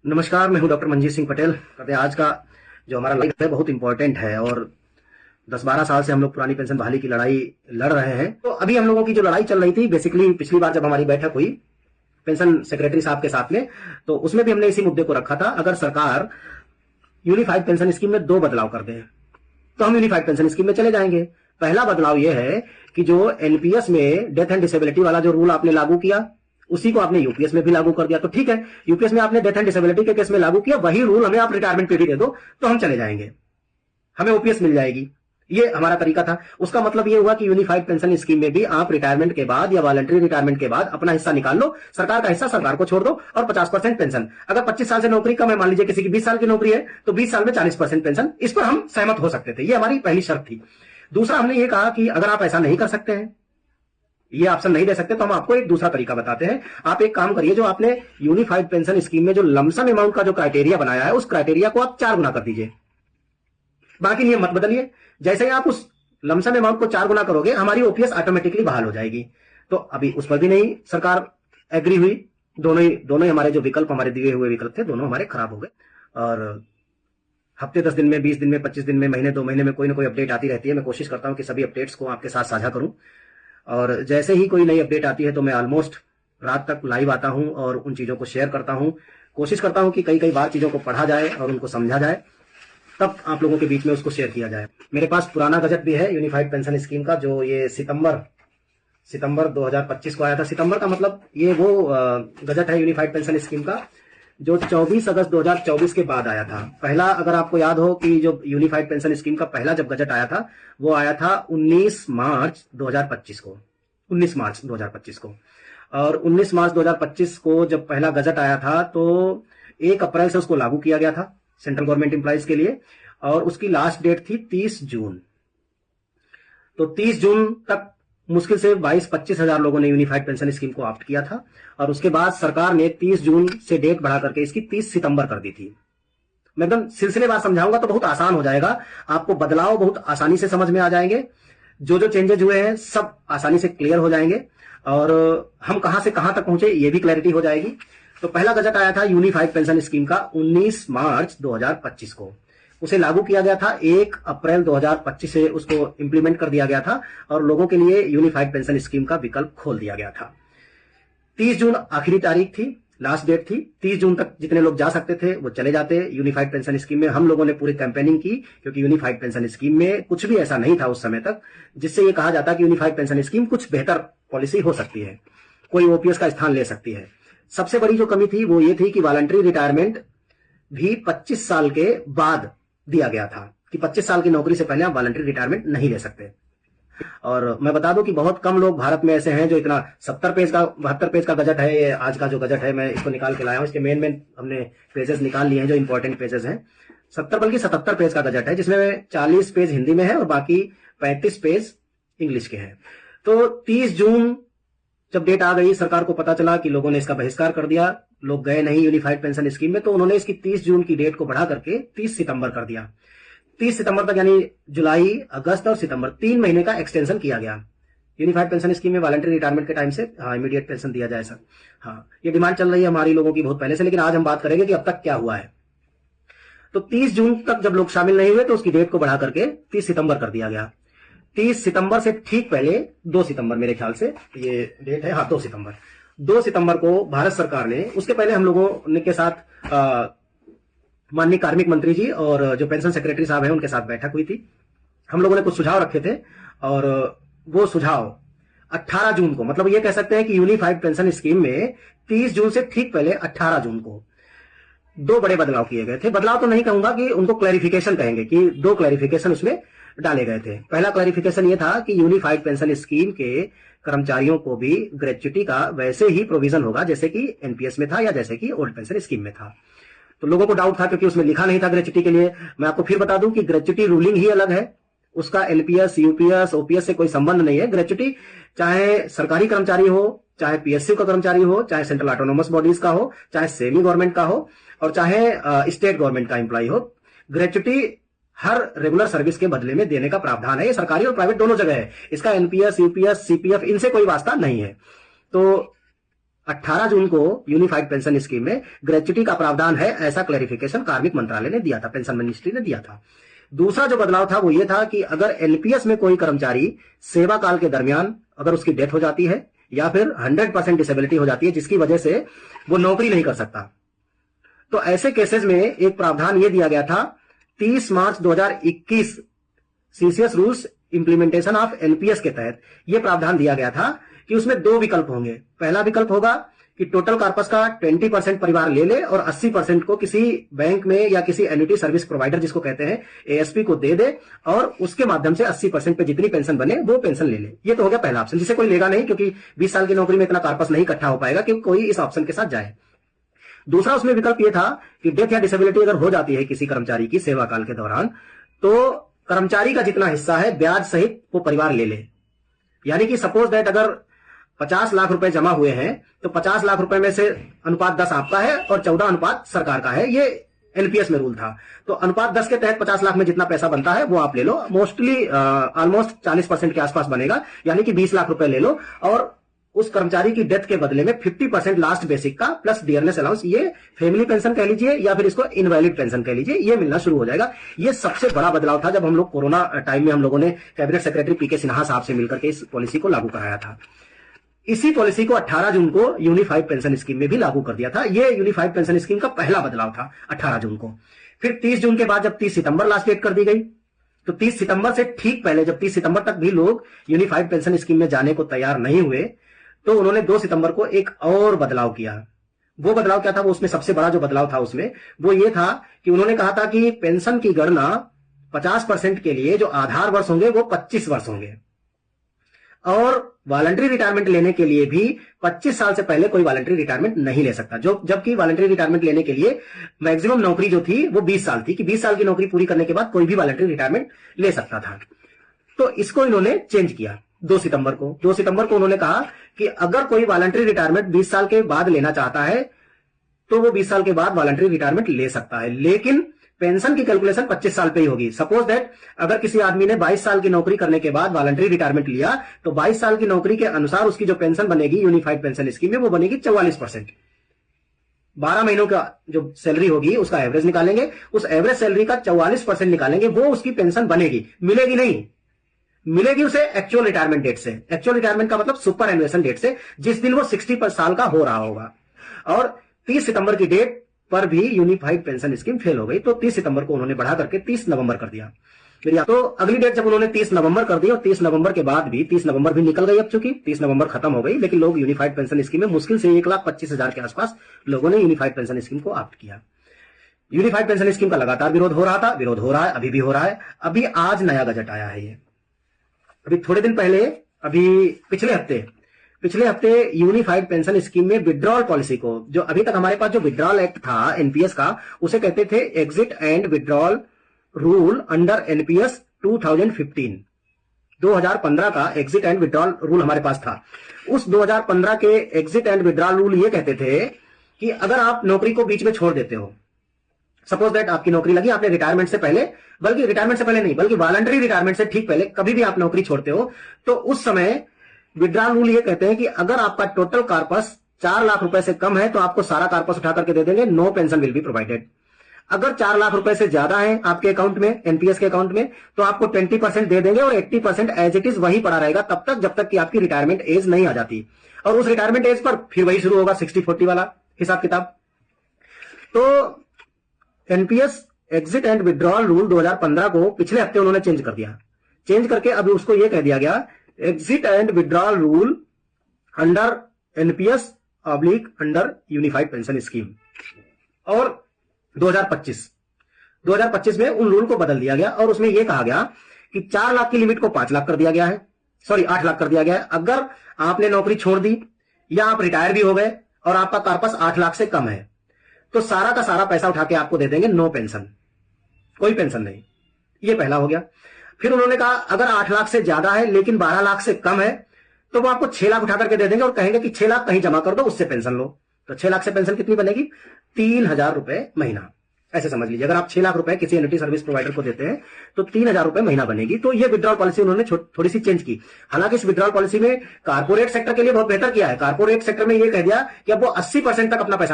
नमस्कार, मैं हूं डॉक्टर मंजीत सिंह पटेल। कहते हैं आज का जो हमारा लाइफ है बहुत इंपॉर्टेंट है और 10-12 साल से हम लोग पुरानी पेंशन बहाली की लड़ाई लड़ रहे हैं। तो अभी हम लोगों की जो लड़ाई चल रही थी, बेसिकली पिछली बार जब हमारी बैठक हुई पेंशन सेक्रेटरी साहब के साथ में, तो उसमें भी हमने इसी मुद्दे को रखा था। अगर सरकार यूनिफाइड पेंशन स्कीम में 2 बदलाव कर दे तो हम यूनिफाइड पेंशन स्कीम में चले जाएंगे। पहला बदलाव यह है कि जो एनपीएस में डेथ एंड डिसेबिलिटी वाला जो रूल आपने लागू किया, उसी को आपने यूपीएस में भी लागू कर दिया। तो ठीक है, यूपीएस में आपने डेथ एंड डिसेबिलिटी के केस में लागू किया, वही रूल हमें आप रिटायरमेंट पे भी दे दो तो हम चले जाएंगे, हमें ओपीएस मिल जाएगी। ये हमारा तरीका था। उसका मतलब ये हुआ कि यूनिफाइड पेंशन स्कीम में भी आप रिटायरमेंट के बाद या वॉलंटरी रिटायरमेंट के बाद अपना हिस्सा निकाल लो, सरकार का हिस्सा सरकार को छोड़ दो और 50% पेंशन। अगर 25 साल से नौकरी कम है, मान लीजिए किसी की 20 साल की नौकरी है, तो 20 साल में 40% पेंशन, इस पर हम सहमत हो सकते थे। ये हमारी पहली शर्त थी। दूसरा, हमने ये कहा कि अगर आप ऐसा नहीं कर सकते हैं, ये ऑप्शन नहीं दे सकते, तो हम आपको एक दूसरा तरीका बताते हैं। आप एक काम करिए, जो आपने यूनिफाइड पेंशन स्कीम में जो लमसम अमाउंट का जो क्राइटेरिया बनाया है, उस क्राइटेरिया को आप 4 गुना कर दीजिए। बाकी नियम मत बदलिए। जैसे ही आप उस लमसम अमाउंट को 4 गुना करोगे, हमारी ओपीएस ऑटोमेटिकली बहाल हो जाएगी। तो अभी उस पर भी नहीं सरकार एग्री हुई। दोनों ही हमारे जो विकल्प, हमारे दिए हुए विकल्प थे, दोनों हमारे खराब हो गए। और हफ्ते 10 दिन में, 20 दिन में, 25 दिन में, महीने 2 महीने में कोई ना कोई अपडेट आती रहती है। मैं कोशिश करता हूं कि सभी अपडेट्स को आपके साथ साझा करूं, और जैसे ही कोई नई अपडेट आती है तो मैं ऑलमोस्ट रात तक लाइव आता हूं और उन चीजों को शेयर करता हूं। कोशिश करता हूं कि कई बार चीजों को पढ़ा जाए और उनको समझा जाए, तब आप लोगों के बीच में उसको शेयर किया जाए। मेरे पास पुराना गजट भी है यूनिफाइड पेंशन स्कीम का, जो ये सितंबर 2025 को आया था। सितंबर का मतलब ये वो गजट है यूनिफाइड पेंशन स्कीम का जो 24 अगस्त 2024 के बाद आया था। पहला, अगर आपको याद हो कि जो यूनिफाइड पेंशन स्कीम का पहला जब गजट आया था, वो आया था 19 मार्च 2025 को। 19 मार्च 2025 को। और 19 मार्च 2025 को जब पहला गजट आया था, तो 1 अप्रैल से उसको लागू किया गया था सेंट्रल गवर्नमेंट एम्प्लॉइज के लिए, और उसकी लास्ट डेट थी 30 जून। तो 30 जून तक मुश्किल से 22-25 हजार लोगों ने यूनिफाइड पेंशन स्कीम को ऑप्ट किया था। और उसके बाद सरकार ने 30 जून से डेट बढ़ा करके इसकी 30 सितंबर कर दी थी। मैं एकदम सिलसिलेवार समझाऊंगा तो बहुत आसान हो जाएगा, आपको बदलाव बहुत आसानी से समझ में आ जाएंगे। जो जो चेंजेज हुए हैं सब आसानी से क्लियर हो जाएंगे, और हम कहां से कहां तक पहुंचे ये भी क्लैरिटी हो जाएगी। तो पहला गजट आया था यूनिफाइड पेंशन स्कीम का 19 मार्च 2025 को। उसे लागू किया गया था 1 अप्रैल 2025 से उसको इंप्लीमेंट कर दिया गया था, और लोगों के लिए यूनिफाइड पेंशन स्कीम का विकल्प खोल दिया गया था। 30 जून आखिरी तारीख थी, लास्ट डेट थी। 30 जून तक जितने लोग जा सकते थे वो चले जाते यूनिफाइड पेंशन स्कीम में। हम लोगों ने पूरी कैंपेनिंग की, क्योंकि यूनिफाइड पेंशन स्कीम में कुछ भी ऐसा नहीं था उस समय तक जिससे ये कहा जाता कि यूनिफाइड पेंशन स्कीम कुछ बेहतर पॉलिसी हो सकती है, कोई ओपीएस का स्थान ले सकती है। सबसे बड़ी जो कमी थी वो ये थी कि वॉलंटरी रिटायरमेंट भी 25 साल के बाद दिया गया था, कि 25 साल की नौकरी से पहले आप वॉलंटरी रिटायरमेंट नहीं ले सकते। और मैं बता दूं कि बहुत कम लोग भारत में ऐसे हैं जो इतना 70 पेज का 72 पेज का गजट है। ये आज का जो गजट है, मैं इसको निकाल के लाया हूं। इसके मेन हमने पेजेस निकाल लिए हैं जो इंपॉर्टेंट पेजेस हैं। 70 बल्कि 77 पेज का गजट है, जिसमें 40 पेज हिंदी में है और बाकी 35 पेज इंग्लिश के हैं। तो 30 जून जब डेट आ गई, सरकार को पता चला कि लोगों ने इसका बहिष्कार कर दिया, लोग गए नहीं यूनिफाइड पेंशन स्कीम में, तो उन्होंने इसकी 30 जून की डेट को बढ़ा करके 30 सितंबर कर दिया। 30 सितंबर तक, यानी जुलाई, अगस्त और सितंबर 3 महीने का एक्सटेंशन किया गया यूनिफाइड पेंशन स्कीम में। वॉलंटरी रिटायरमेंट के टाइम से इमीडिएट पेंशन दिया जाए सर। हाँ, ये डिमांड चल रही है हमारी लोगों की बहुत पहले से, लेकिन आज हम बात करेंगे कि अब तक क्या हुआ है। तो 30 जून तक जब लोग शामिल नहीं हुए तो उसकी डेट को बढ़ा करके 30 सितंबर कर दिया गया। 30 सितंबर से ठीक पहले 2 सितंबर मेरे ख्याल से ये डेट है, हाँ 2 सितंबर को भारत सरकार ने, उसके पहले हम लोगों के साथ माननीय कार्मिक मंत्री जी और जो पेंशन सेक्रेटरी साहब हैं उनके साथ बैठक हुई थी। हम लोगों ने कुछ सुझाव रखे थे, और वो सुझाव 18 जून को, मतलब ये कह सकते हैं कि यूनिफाइड पेंशन स्कीम में 30 जून से ठीक पहले 18 जून को 2 बड़े बदलाव किए गए थे। बदलाव तो नहीं कहूंगा, कि उनको क्लैरिफिकेशन कहेंगे, कि 2 क्लैरिफिकेशन उसमें डाले गए थे। पहला क्लैरिफिकेशन ये था कि यूनिफाइड पेंशन स्कीम के कर्मचारियों को भी ग्रेच्युटी का वैसे ही प्रोविजन होगा जैसे कि एनपीएस में था या जैसे कि ओल्ड पेंशन स्कीम में था। तो लोगों को डाउट था क्योंकि उसमें लिखा नहीं था ग्रेच्युटी के लिए। मैं आपको फिर बता दूं कि ग्रेच्युटी रूलिंग ही अलग है, उसका एलपीएस, यूपीएस, ओपीएस से कोई संबंध नहीं है। ग्रेच्युटी चाहे सरकारी कर्मचारी हो, चाहे पीएसयू का कर्मचारी हो, चाहे सेंट्रल ऑटोनोमस बॉडीज का हो, चाहे सेमी गवर्नमेंट का हो, और चाहे स्टेट गवर्नमेंट का एम्प्लॉय हो, ग्रेच्युटी हर रेगुलर सर्विस के बदले में देने का प्रावधान है। ये सरकारी और प्राइवेट दोनों जगह है। इसका एनपीएस, यूपीएस, सीपीएफ इनसे कोई वास्ता नहीं है। तो 18 जून को यूनिफाइड पेंशन स्कीम में ग्रेच्युटी का प्रावधान है, ऐसा क्लैरिफिकेशन कार्मिक मंत्रालय ने दिया था, पेंशन मिनिस्ट्री ने दिया था। दूसरा जो बदलाव था वो ये था कि अगर एनपीएस में कोई कर्मचारी सेवा काल के दरमियान अगर उसकी डेथ हो जाती है या फिर 100% डिसेबिलिटी हो जाती है जिसकी वजह से वो नौकरी नहीं कर सकता, तो ऐसे केसेस में एक प्रावधान ये दिया गया था 30 मार्च 2021 CCS rules implementation of NPS के तहत यह प्रावधान दिया गया था कि उसमें दो विकल्प होंगे। पहला विकल्प होगा कि टोटल कॉर्पस का 20% परिवार ले ले और 80% को किसी बैंक में या किसी एन्युटी सर्विस प्रोवाइडर जिसको कहते हैं एएसपी को दे दे और उसके माध्यम से 80% पे जितनी पेंशन बने वो पेंशन ले ले। ये तो हो गया पहला ऑप्शन, जिसे कोई लेगा नहीं क्योंकि 20 साल की नौकरी में इतना कॉर्पस नहीं इकट्ठा हो पाएगा कि कोई इस ऑप्शन के साथ जाए। दूसरा उसमें विकल्प यह था कि डेथ या डिसेबिलिटी अगर हो जाती है किसी कर्मचारी की सेवा काल के दौरान तो कर्मचारी का जितना हिस्सा है ब्याज सहित वो परिवार ले ले। यानी कि सपोज दैट अगर 50 लाख रुपए जमा हुए हैं तो 50 लाख रुपए में से अनुपात 10 आपका है और 14 अनुपात सरकार का है। ये एनपीएस में रूल था। तो अनुपात 10 के तहत 50 लाख में जितना पैसा बनता है वो आप ले लो, मोस्टली ऑलमोस्ट 40% के आसपास बनेगा, यानी कि 20 लाख रुपए ले लो और उस कर्मचारी की डेथ के बदले में 50% लास्ट बेसिक का प्लस डियरनेस अलाउंस, ये फैमिली पेंशन कह लीजिए या फिर इसको इनवैलिड पेंशन कह लीजिए, ये मिलना शुरू हो जाएगा। ये सबसे बड़ा बदलाव था जब हम लोग कोरोना टाइम में हम लोगों ने कैबिनेट सेक्रेटरी पीके सिन्हा साहब से मिलकर के इस पॉलिसी को लागू कराया था। इसी पॉलिसी को 18 जून को यूनिफाइड पेंशन स्कीम में भी लागू कर दिया था। ये यूनिफाइड पेंशन स्कीम का पहला बदलाव था 18 जून को। फिर 30 जून के बाद जब 30 सितंबर लास्ट डेट कर दी गई तो 30 सितंबर से ठीक पहले जब 30 सितंबर तक भी लोग यूनिफाइड पेंशन स्कीम में जाने को तैयार नहीं हुए तो उन्होंने 2 सितंबर को एक और बदलाव किया। वो बदलाव क्या था, वो उसमें सबसे बड़ा जो बदलाव था उसमें वो ये था कि उन्होंने कहा था कि पेंशन की गणना 50% के लिए जो आधार वर्ष होंगे वो 25 वर्ष होंगे और वॉलंटरी रिटायरमेंट लेने के लिए भी 25 साल से पहले कोई वॉलंटरी रिटायरमेंट नहीं ले सकता। जबकि वॉलंटरी रिटायरमेंट लेने के लिए मैक्सिमम नौकरी जो थी वो 20 साल थी कि 20 साल की नौकरी पूरी करने के बाद कोई भी वॉलंटरी रिटायरमेंट ले सकता था। तो इसको इन्होंने चेंज किया 2 सितंबर को। 2 सितंबर को उन्होंने कहा कि अगर कोई वॉलंटरी रिटायरमेंट 20 साल के बाद लेना चाहता है तो वो 20 साल के बाद वॉलंटरी रिटायरमेंट ले सकता है, लेकिन पेंशन की कैलकुलेशन 25 साल पे ही होगी। सपोज दैट अगर किसी आदमी ने 22 साल की नौकरी करने के बाद वॉलंटरी रिटायरमेंट लिया तो 22 साल की नौकरी के अनुसार उसकी जो पेंशन बनेगी यूनिफाइड पेंशन स्कीम में वो बनेगी 44%। 12 महीनों का जो सैलरी होगी उसका एवरेज निकालेंगे, उस एवरेज सैलरी का 44% निकालेंगे, वो उसकी पेंशन बनेगी। मिलेगी नहीं, मिलेगी उसे एक्चुअल रिटायरमेंट डेट से। एक्चुअल रिटायरमेंट का मतलब सुपर एनुएशन डेट से, जिस दिन वो 60 साल का हो रहा होगा। और 30 सितंबर की डेट पर भी यूनिफाइड पेंशन स्कीम फेल हो गई तो 30 सितंबर को उन्होंने बढ़ा करके 30 नवंबर कर दिया। तो अगली डेट जब उन्होंने 30 नवंबर कर दी और 30 नवंबर के बाद भी 30 नवंबर भी निकल गई, अब चूंकि 30 नवंबर खत्म हो गई, लेकिन लोग यूनिफाइड पेंशन स्कीम में मुश्किल से 1,25,000 के आसपास लोगों ने यूनिफाइड पेंशन स्कीम को ऑप्ट किया। यूनिफाइड पेंशन स्कीम का लगातार विरोध हो रहा था, विरोध हो रहा है, अभी भी हो रहा है। अभी आज नया गजट आया है। ये अभी थोड़े दिन पहले, अभी पिछले हफ्ते यूनिफाइड पेंशन स्कीम में विड्रॉल पॉलिसी को, जो अभी तक हमारे पास जो विड्रॉल एक्ट था एनपीएस का, उसे कहते थे exit and withdrawal rule under NPS 2015। 2015 का एग्जिट एंड विड्रॉल रूल हमारे पास था। उस 2015 के एग्जिट एंड विड्रॉल रूल ये कहते थे कि अगर आप नौकरी को बीच में छोड़ देते हो, सपोज दैट आपकी नौकरी लगी, आपने रिटायरमेंट से पहले, बल्कि रिटायरमेंट से पहले नहीं बल्कि वॉलंटरी रिटायरमेंट से ठीक पहले कभी भी आप नौकरी छोड़ते हो, तो उस समय विड्रॉल रूल ये कहते हैं कि अगर आपका टोटल कॉर्पस 4 लाख रुपए से कम है तो आपको सारा कॉर्पस उठा करके दे देंगे, no pension will be provided. अगर 4 लाख रुपए से ज्यादा है आपके अकाउंट में, एनपीएस के अकाउंट में, तो आपको 20% दे देंगे और 80% एज इट इज वही पड़ा रहेगा तब तक जब तक कि आपकी रिटायरमेंट एज नहीं आ जाती। और उस रिटायरमेंट एज पर फिर वही शुरू होगा 60-40 वाला हिसाब किताब। तो NPS exit and withdrawal rule 2015 को पिछले हफ्ते उन्होंने चेंज कर दिया। चेंज करके अभी उसको यह कह दिया गया exit and withdrawal rule under NPS oblique under unified pension scheme. और 2025 में उन रूल को बदल दिया गया और उसमें यह कहा गया कि 4 लाख की लिमिट को 5 लाख कर दिया गया है, 8 लाख कर दिया गया है। अगर आपने नौकरी छोड़ दी या आप रिटायर भी हो गए और आपका कॉर्पस 8 लाख से कम है तो सारा का सारा पैसा उठा के आपको दे देंगे, नो पेंशन, कोई पेंशन नहीं। ये पहला हो गया। फिर उन्होंने कहा अगर 8 लाख से ज्यादा है लेकिन 12 लाख से कम है तो वो आपको 6 लाख उठा करके दे देंगे और कहेंगे कि 6 लाख कहीं जमा कर दो, उससे पेंशन लो। तो 6 लाख से पेंशन कितनी बनेगी? 3,000 रुपए महीना। ऐसे समझ लीजिए, अगर आप 6 लाख रुपए किसी एन्युटी सर्विस प्रोवाइडर को देते हैं तो 3,000 रुपए महीना बनेगी। तो ये विड्रॉल पॉलिसी उन्होंने थोड़ी सी चेंज की। हालांकि इस विड्रॉल पॉलिसी में कारपोरेट सेक्टर के लिए बहुत बेहतर किया है। कारपोरेट सेक्टर में ये कह दिया कि अब वो 80% तक अपना पैसा